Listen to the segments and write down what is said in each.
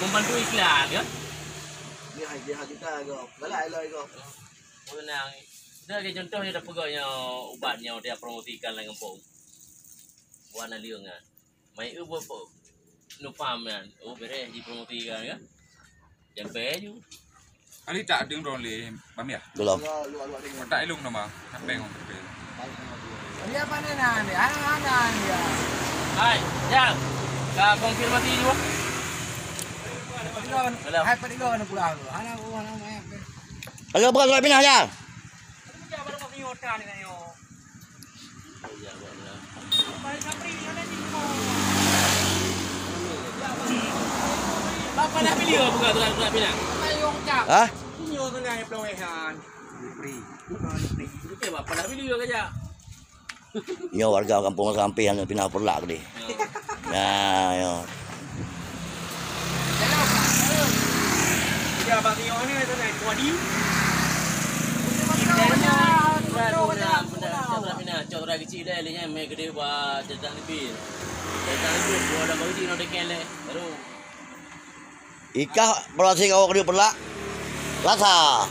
membantu iklan kan? Dia kita kau. Balai kau. Menang. Dah contohnya dah pegawainya ubatnya dia promosikan dengan pom. Warna liang kan. Mai ubo no pam kan. Oh beres dipromosikan kan. Yang baju. Ali tak deng ron le bam ya. Belum. Tak ilung nama. Sampai ngom. Dia apa nana ni? Anak dia. Hai, jang. Ka konfirmasi juga. Hai padigon na pulang. Anak mai. Kalau bukan surat pindah ya. Baru kau ngota ni yo. Ya, benar. Pai sapri ada di mo. Bapa nak pilih Bukan surat pindah. payung cap. Hah? Nyo tu nak pelowehan. Free. Okey, bapa nak pilih kerja. Yo warga kampung sampai yang pindah perlak ni. Nah, yo. Dia abang tengok ni tu naik kuadi. Cakap kecil dah, lehnya mai gede bah cetak lebih. Cetak lebih, buat dah baru nak dekat le. Baru. Ika berasi kau kena perlak. Rasa.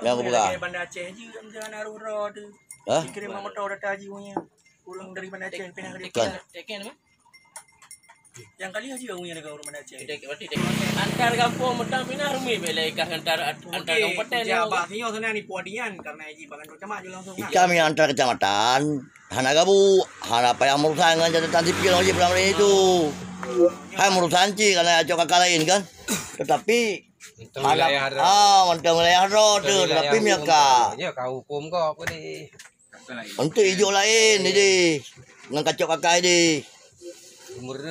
Yang aku buka. Bandar Aceh je macam Narura tu. Hah? Dikirim motor data haji punya. Pulang dari Bandar Aceh pindah ke Kan. Dekat apa? Yang kali haji punya dekat Bandar Aceh. Berarti antar kampung medang pindah rumi bela ikan antar kabupaten. Ya, abang tengok sana ni puadian karena haji bagan macam je langsung. Ika mi antar kecamatan. Hana gabu, hana apa yang merusak dengan catatan sipil lagi perang itu. Hai merusak karena acok kakak lain kan. Tetapi mentang wilayah road tapi mereka. Ya kau hukum kau apa ni? Untuk hijau lain ini. Dengan kacok kakak ini.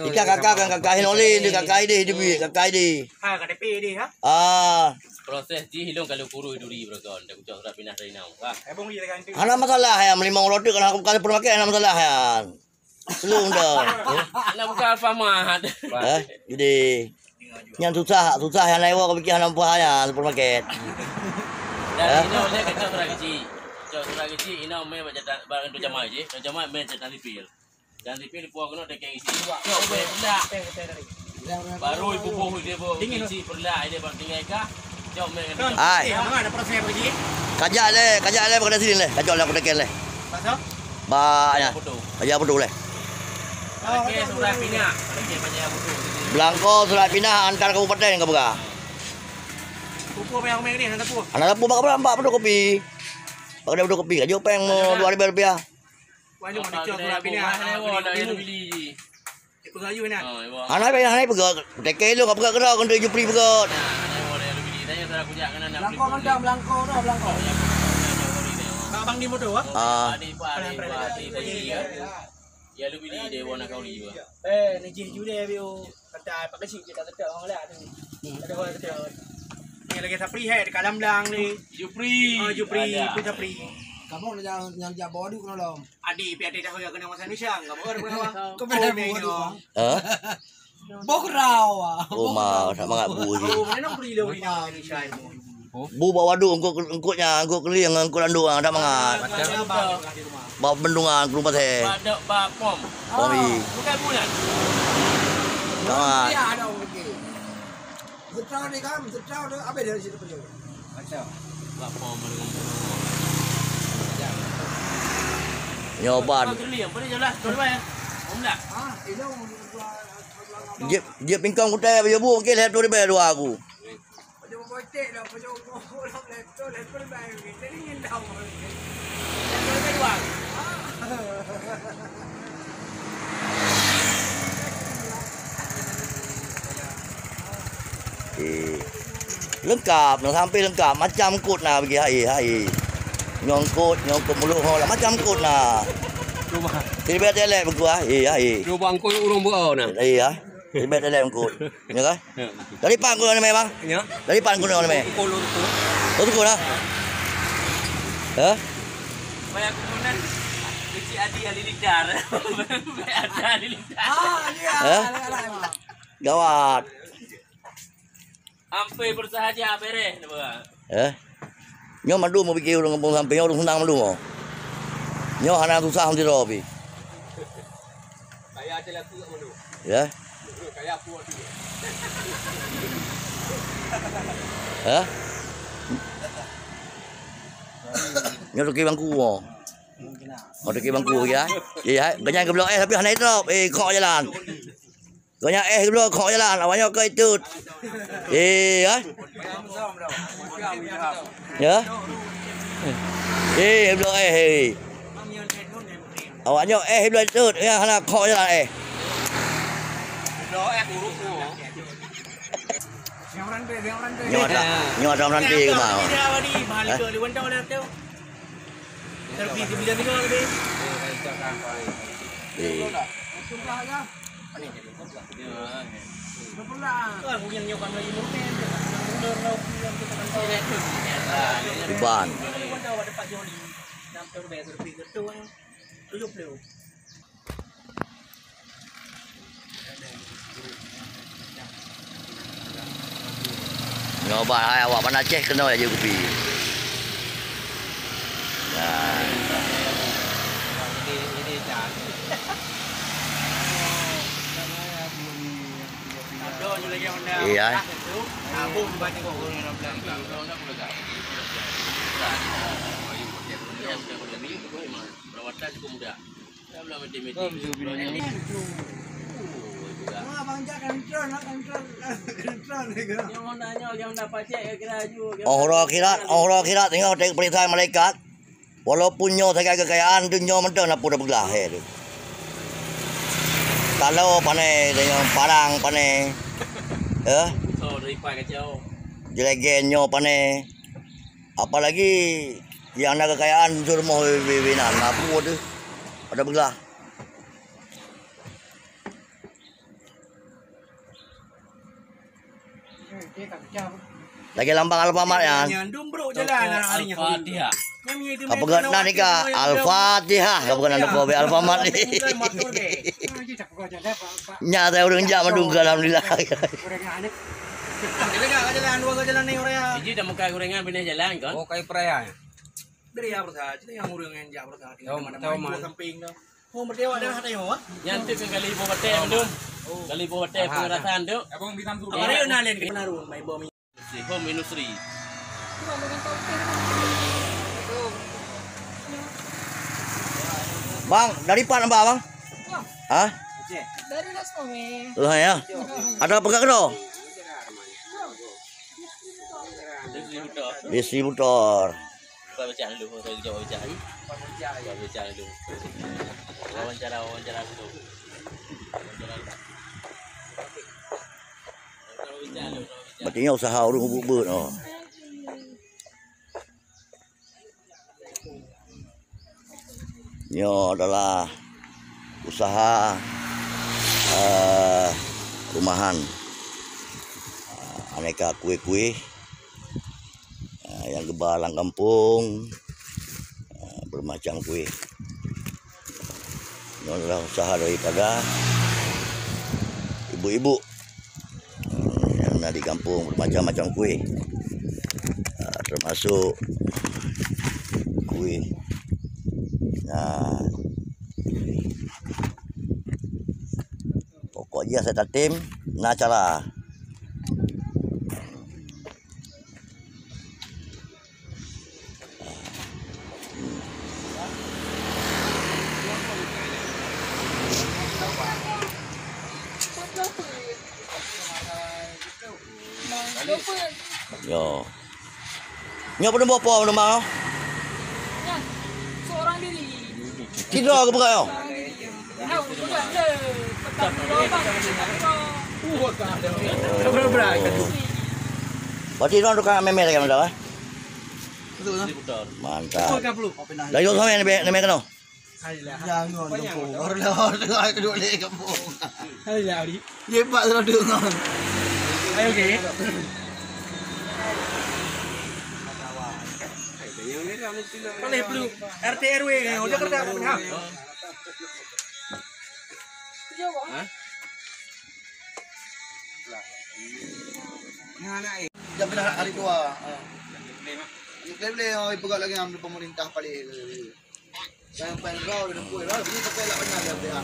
Ika kakak kan kakak oleh dia kakak ini hidup kakak ini. Ha KTP dia ha. Proses di hilong kalau kuru duri berkon. Dah ucap surat pindah dari nau. Abang dia dekat itu. Hana masalah ya melimang roda kan aku kali permakai hana masalah ya. Belum dah. Nak buka Alfamart. Jadi yang susah yang lewat kau fikir hana buahnya supermarket. Dan ini oleh kacau surat kecil. Kacau surat kecil ini main macam barang tu jamaah je. Jamaah main cetak sipil. Dan sipil puang kena dekat isi. Cok belah. Baru ibu boh dia boh. Isi perlah dia bang tinggal kah. Cok main. Hai. Mana ada proses begini? Kajak le pada sini le. Kajak le aku dekat le. Pasal? Banyak. Kajak betul le. Okey surat pindah. Okey banyak betul. Belangko surat pindah antar kabupaten kau buka. Pupuk apa yang main ni? Nak pupuk? Anak lampu bakal berapa betul kopi. Bakal betul kopi. Kajak peng Rp2,000. Wajib nak cakap surat pindah. Ada beli. Ikut kayu ni. Anak pegang. Dekat lu kau buka kena kau tunjuk free pegang. Belangko dah belangko. Abang di motor ah? Ya lu beli dia warna kau ni juga. Najis juga bio. Kata pakai sih kita kata orang lah tu. Ada orang kata. Ni lagi sapri dekat dalam belang ni. Jupri. Jupri, pun sapri. Kamu yang body kena dalam. Adik pi dah dah kena masa ni syang. Kamu ada kena. Kau beda body. Bokraw ah. Oh mau tak mangat bu je. Oh, mana nak beri lo ni syai. Bu bawa wadu engkutnya engkut keliling engkut landung tak mangat. Bawa bendungan ke rumah saya. Bak pom. Pomi. Bukan bulan. Mangat. Ya ada orang pergi. Setrau ni kan, setrau tu apa dari situ pergi. Macam. Bak pom dengan. Nyoban. Keliling, boleh jelas. Boleh bayar. Om dah. Itu Dia pingkang kutai baju bu okey lihat tu dia bayar dua aku. macam botek dah, macam orang laptop bayar kita ni ingin tahu. Boleh dua. Lengkap, nak sampai lengkap macam kod nah bagi hai. Nyongkot mulut lah macam kod nah. Cuba. Jadi biar telek begua. Hai. Cuba angkut urung buau nah. Iya. Jadi biar telek angkut. Ya kan? Dari pan kau ni memang. Ya. Dari pan kau ni memang. Kolor tu. Oh tu kau lah. Hah? Bayar kemudian kecil adi ali lidar. Ada ali lidar. Ya. Gawat. Hampir bersahaja beres dia. Nyo mandu mau bikin orang kampung sampai orang senang mandu mau. Nyo hana susah hang diro pi. Saya ada laku kat mandu. Ya. Hả? Nhớ được cái băng cua. Ada ke bangku ya. Banyak ke blok tapi hana itu kok jalan. Banyak ke blok kok jalan, awaknya ke itu. Ya. Ya. Blok awaknya blok itu ya hana kok jalan Nyot rantai ke mau. Terlebih 9 minggu lebih. Ban. Nyoba awak mana cek kena aja kopi. Iya. Allah kira tengok perintah malaikat. Walaupun nyo saya kekayaan tu nyo mentang nak pura belah tu. Kalau panai dengan parang panai. Oh, dari pai kacau. Jelegen nyo panai. Apalagi yang nak kekayaan suruh mau binan apa tu. Ada belah. Lagi lambang Alfamart ya. Nyandung bro jalan harinya. Al-Fatihah. Apa kena ni ka? Al-Fatihah. Apa kena nak bawa Alfamart ni? Nyata orang jam menunggu alhamdulillah. Jalan dua jalan ni orang. Jadi dah muka gorengan pindah jalan kan? Oh, kayak peraya. Dari apa sahaja yang orang yang jauh sahaja. Mana samping dah. Oh, berdewa dah ada yang Yang tu kan kali bawa teh mendung. Kali bawa teh pengarasan tu. Abang bitam tu. Apa yang nalen ke narun mai bom. Home industry. Bang, dari mana bang? Hah? Dari Lasmome. Lah ya. Ada apa kena? Distributor. Kau baca dulu, kau jawab baca. Kau baca dulu. Wawancara dulu. Berarti usaha orang bubur oh. Ini adalah usaha rumahan aneka kue-kue yang gebalang kampung bermacam kue. Ini adalah usaha daripada ibu-ibu yang ada di kampung bermacam-macam kue, termasuk kue. Nah, pokoknya saya tim nah cara yo nyo pun bawa apa rumah Seorang diri. tidur ke bukan yo berarti orang tukang meme lagi mana mantap dah yo sama ni kena Jangan kampung. Orang lewat tengah kedua lagi kampung. Hai lah di. Yepat sudah dengar. Ayo okey. Boleh perlu RT RW udah kerja apa dah? Jangan benar hari tua. Boleh ibu gak lagi ambil pemerintah paling. Yang pengen kau dan kue, ini pakai lah banyak dia.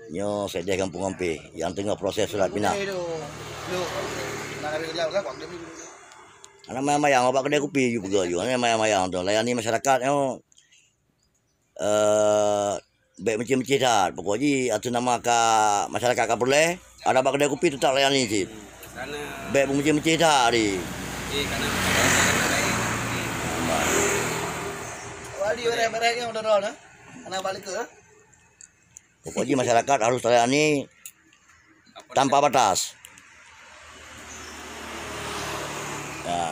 Nyo sedih kampung Ampe yang tengah proses surat pindah. Anak mayang-mayang apa kedai kopi juga juga. Anak mayang-mayang tu layani masyarakat nyo. Baik macam-macam dah. Pokoknya atau nama ka masyarakat ka boleh. Ada apa kedai kopi tu tak layani sih. Baik macam-macam dah di. Wali barang-barang yang udah roh, anak balik ke. Pokoknya masyarakat harus layani tanpa batas. Ya.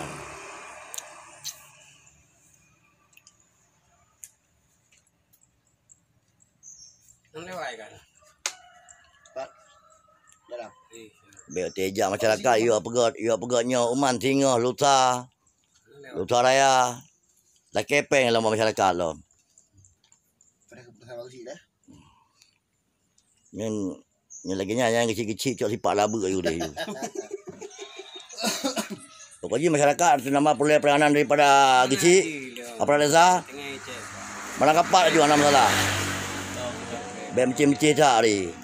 Beteja masyarakat ia pegatnya uman singa luta raya. Dah kepeng lah masyarakat lo. Yang lagi yang kecil-kecil cok sipak laba you dia. Pokoknya masyarakat nama peroleh peranan daripada kecil. Apa Reza? Malang kapat juga nama salah. Macam-macam tak ni.